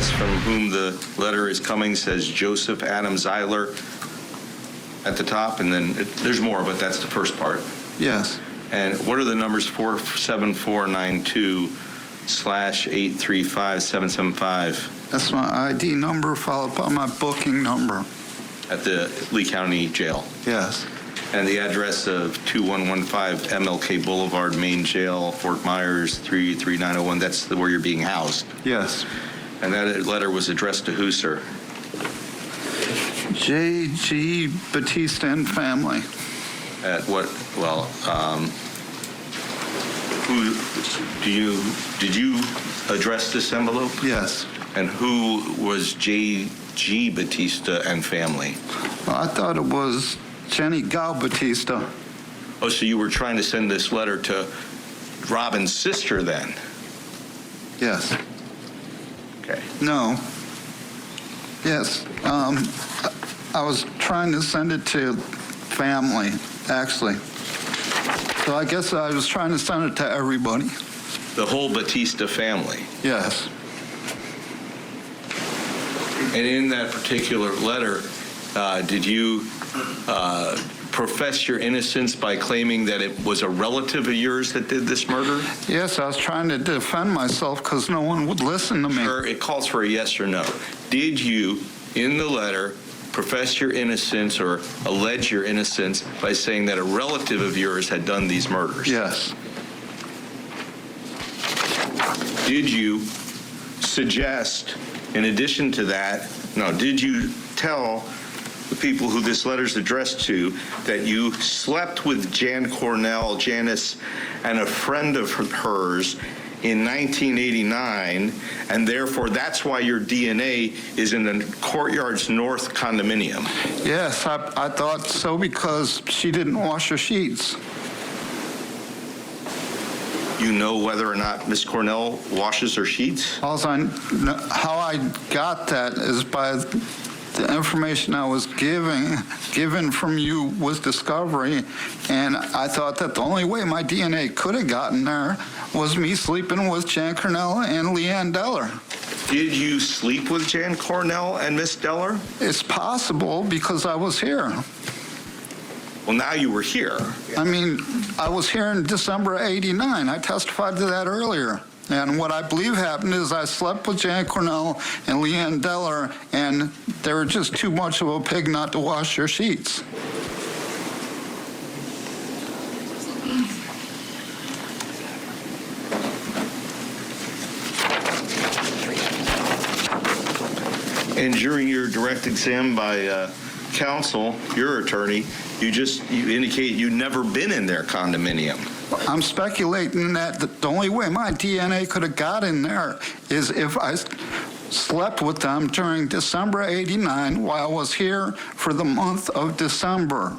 address from whom the letter is coming says Joseph Adam Zieler at the top, and then there's more, but that's the first part. Yes. And what are the numbers 47492/835-775? That's my ID number followed by my booking number. At the Lee County Jail? Yes. And the address of 2115 MLK Boulevard, Main Jail, Fort Myers, 33901, that's where you're being housed? Yes. And that letter was addressed to who, sir? J.G. Batista and family. At what, well, did you address this envelope? Yes. And who was J.G. Batista and family? Well, I thought it was Jenny Gal Batista. Oh, so you were trying to send this letter to Robin's sister then? Yes. Okay. No. Yes. I was trying to send it to family, actually. So I guess I was trying to send it to everybody. The whole Batista family? Yes. And in that particular letter, did you profess your innocence by claiming that it was a relative of yours that did this murder? Yes, I was trying to defend myself because no one would listen to me. Sir, it calls for a yes or no. Did you, in the letter, profess your innocence or allege your innocence by saying that a relative of yours had done these murders? Yes. Did you suggest, in addition to that, did you tell the people who this letter's addressed to that you slept with Jan Cornell, Janice, and a friend of hers in 1989, and therefore that's why your DNA is in the Courtyards North condominium? Yes, I thought so because she didn't wash her sheets. You know whether or not Miss Cornell washes her sheets? How I got that is by the information I was given from you was discovery, and I thought that the only way my DNA could have gotten there was me sleeping with Jan Cornell and Leanne Deller. Did you sleep with Jan Cornell and Miss Deller? It's possible because I was here. Well, now you were here. I mean, I was here in December '89. I testified to that earlier. And what I believe happened is I slept with Jan Cornell and Leanne Deller, and they were just too much of a pig not to wash their sheets. And during your direct exam by counsel, your attorney, you indicate you'd never been in their condominium. I'm speculating that the only way my DNA could have got in there is if I slept with them during December '89 while I was here for the month of December.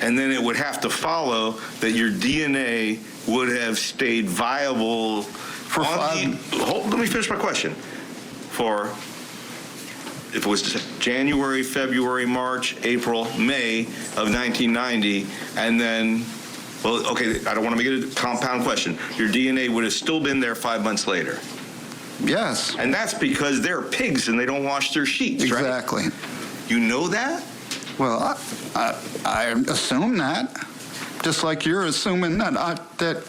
And then it would have to follow that your DNA would have stayed viable for let me finish my question. For if it was January, February, March, April, May of 1990, and then, well, okay, I don't want to make it a compound question. Your DNA would have still been there 5 months later. Yes. And that's because they're pigs and they don't wash their sheets, exactly. Right? You know that? Well, I assume that, just like you're assuming that. But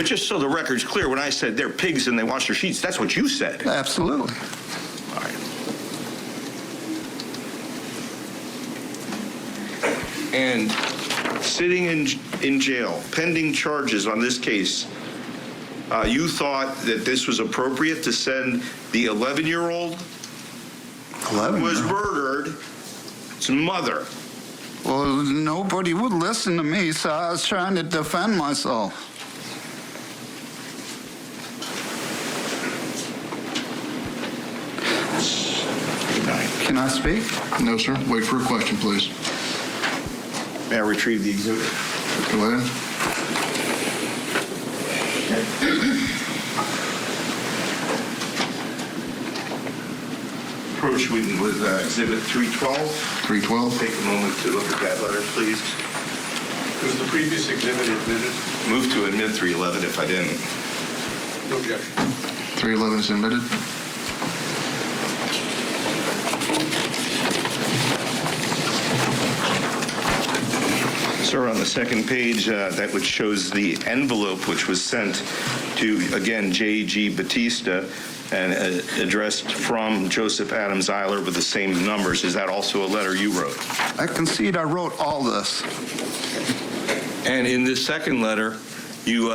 just so the record's clear, when I said they're pigs and they wash their sheets, that's what you said. Absolutely. All right. And sitting in jail, pending charges on this case, you thought that this was appropriate to send the 11-year-old who was murdered, his mother. Well, nobody would listen to me, so I was trying to defend myself. Can I speak? No, sir. Wait for a question, please. May I retrieve the exhibit? Go ahead. Approach with exhibit 312. 312. Take a moment to look at that letter, please. Was the previous exhibit admitted? Move to admit 311 if I didn't. No objection. 311 is admitted. Sir, on the second page, that which shows the envelope which was sent to, again, J.G. Batista and addressed from Joseph Adam Zieler with the same numbers, is that also a letter you wrote? I concede I wrote all this. And in this second letter, you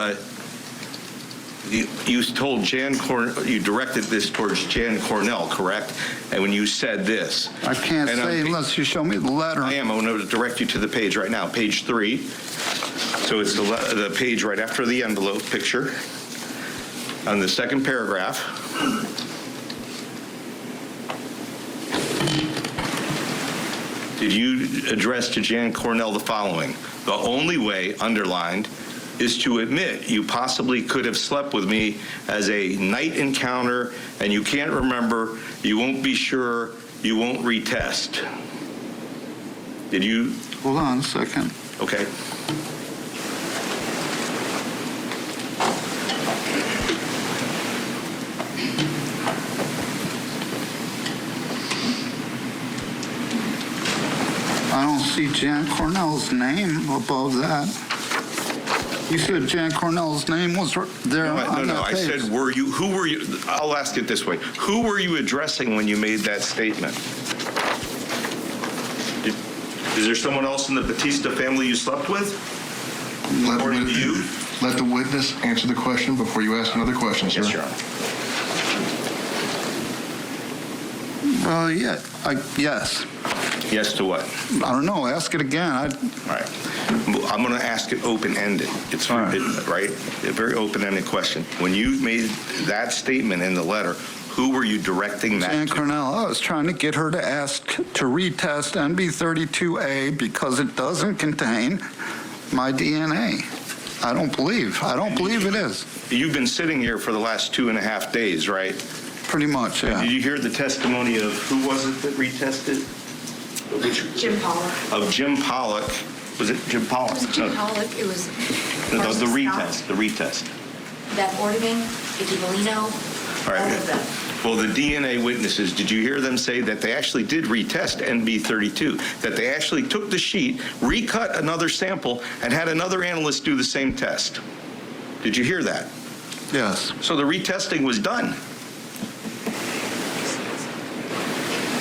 told Jan Cornell, you directed this towards Jan Cornell, correct? And when you said this. I can't and say unless you show me the letter. I am. I'm going to direct you to the page right now, page 3. So it's the page right after the envelope picture. On the second paragraph. Did you address to Jan Cornell the following? The only way, underlined, is to admit you possibly could have slept with me as a night encounter, and you can't remember, you won't be sure, you won't retest. Did you? Hold on a second. Okay. I don't see Jan Cornell's name above that. You said Jan Cornell's name was there on that I page. said, who were you, I'll ask it this way. Who were you addressing when you made that statement? Is there someone else in the Batista family you slept with? According to you? Let the witness answer the question before you ask another question, sir. Yes, Your Honor. Well, yeah, yes. Yes to what? I don't know. Ask it again. All right. I'm going to ask it open-ended. It's All right. right? A very open-ended question. When you made that statement in the letter, who were you directing that Jan to? Cornell, I was trying to get her to ask to retest NB32A because it doesn't contain my DNA. I don't believe it is. You've been sitting here for the last 2.5 days, right? Pretty much, yeah. Did you hear the testimony of, who was it that retested? Jim Pollock. Of Jim Pollock. Was it Jim Pollock? It was Jim Pollock. It was The retest. The retest. Beth Orteving, Vicky Bellino, All right. all of them. Well, the DNA witnesses, did you hear them say that they actually did retest NB32, that they actually took the sheet, recut another sample, and had another analyst do the same test? Did you hear that? Yes. So the retesting was done.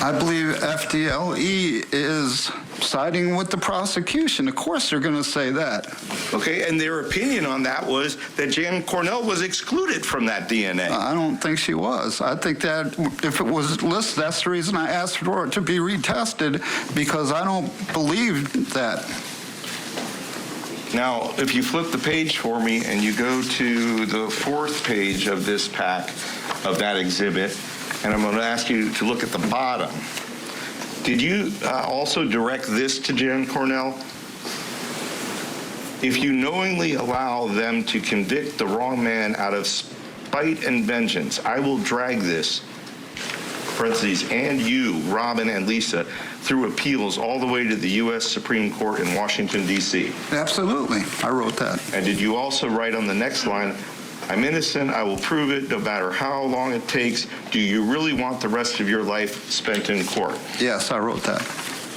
I believe FDLE is siding with the prosecution. Of course they're going to say that. Okay, and their opinion on that was that Jan Cornell was excluded from that DNA. I don't think she was. I think that if it was listed, that's the reason I asked for it to be retested, because I don't believe that. Now, if you flip the page for me and you go to the 4th page of this pack of that exhibit, and I'm going to ask you to look at the bottom. Did you also direct this to Jan Cornell? If you knowingly allow them to convict the wrong man out of spite and vengeance, I will drag this, parentheses, and you, Robin and Lisa, through appeals all the way to the U.S. Supreme Court in Washington, D.C. Absolutely. I wrote that. And did you also write on the next line, I'm innocent, I will prove it, no matter how long it takes. Do you really want the rest of your life spent in court? Yes, I wrote that.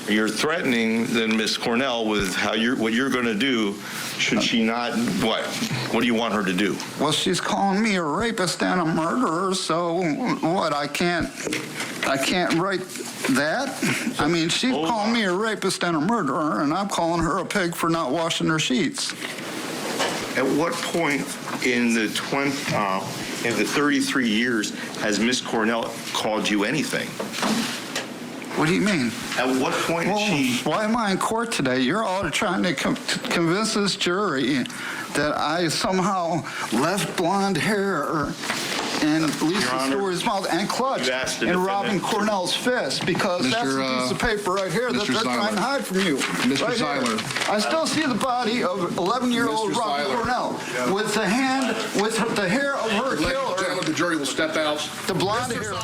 You're threatening then Ms. Cornell with what you're going to do should she not, what? What do you want her to do? Well, she's calling me a rapist and a murderer, so what, I can't write that? I mean, she's calling me a rapist and a murderer, and I'm calling her a pig for not washing her sheets. At what point in the 33 years has Ms. Cornell called you anything? What do you mean? At what point Well, did she... why am I in court today? You're all trying to convince this jury that I somehow left blonde hair and Lisa Honor, Stewart's mouth and clutch you asked the in Robin defendant- Cornell's fist, because that's the piece of paper right here that Mr. they're trying to Zieler. hide from you. Mr. Right here. Zieler. I still see the body of 11-year-old Mr. Robin Zieler. Cornell with the hair of her Ladies and killer, gentlemen, the jury will step out. the blonde hair.